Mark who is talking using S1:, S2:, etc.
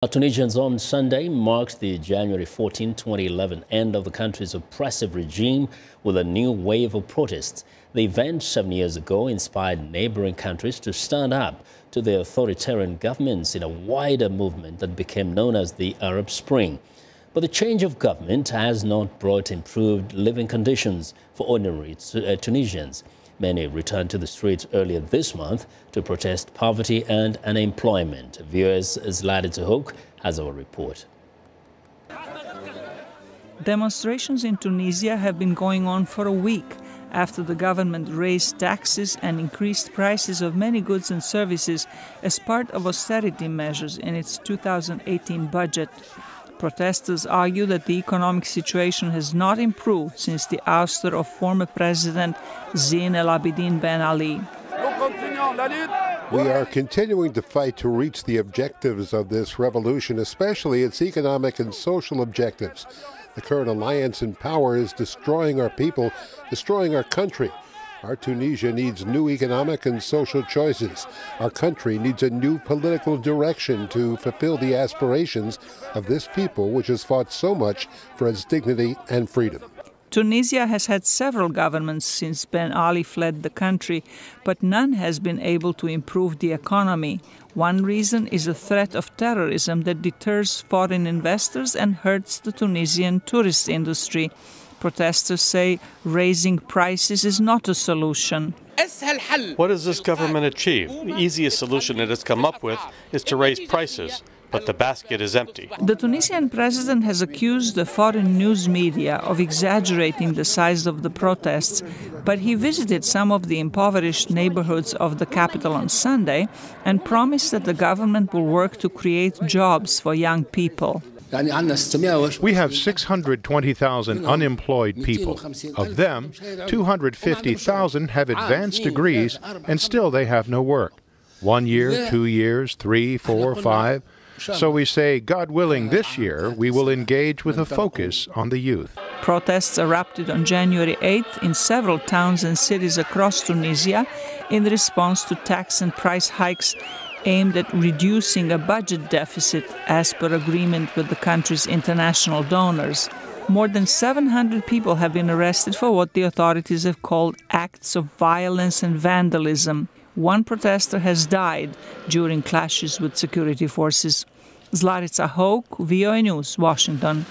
S1: Tunisians on Sunday marked the January 14, 2011 end of the country's oppressive regime with a new wave of protests. The event 7 years ago inspired neighboring countries to stand up to the authoritarian governments in a wider movement that became known as the Arab Spring. But the change of government has not brought improved living conditions for ordinary Tunisians. Many returned to the streets earlier this month to protest poverty and unemployment. VOA'S Zlatica Hoke has our report.
S2: Demonstrations in Tunisia have been going on for a week after the government raised taxes and increased prices of many goods and services as part of austerity measures in its 2018 budget. Protesters argue that the economic situation has not improved since the ouster of former President Zine El Abidine Ben Ali.
S3: We are continuing to fight to reach the objectives of this revolution, especially its economic and social objectives. The current alliance in power is destroying our people, destroying our country. Our Tunisia needs new economic and social choices. Our country needs a new political direction to fulfill the aspirations of this people, which has fought so much for its dignity and freedom.
S2: Tunisia has had several governments since Ben Ali fled the country, but none has been able to improve the economy. One reason is a threat of terrorism that deters foreign investors and hurts the Tunisian tourist industry. Protesters say raising prices is not a solution.
S4: What does this government achieve? The easiest solution it has come up with is to raise prices, but the basket is empty.
S2: The Tunisian president has accused the foreign news media of exaggerating the size of the protests, but he visited some of the impoverished neighborhoods of the capital on Sunday and promised that the government will work to create jobs for young people.
S5: We have 620,000 unemployed people. Of them, 250,000 have advanced degrees, and still they have no work. 1 year, 2 years, 3, 4, 5. So we say, God willing, this year we will engage with a focus on the youth.
S2: Protests erupted on January 8th in several towns and cities across Tunisia in response to tax and price hikes aimed at reducing a budget deficit as per agreement with the country's international donors. More than 700 people have been arrested for what the authorities have called acts of violence and vandalism. One protester has died during clashes with security forces. Zlatica Hoke, VOA News, Washington.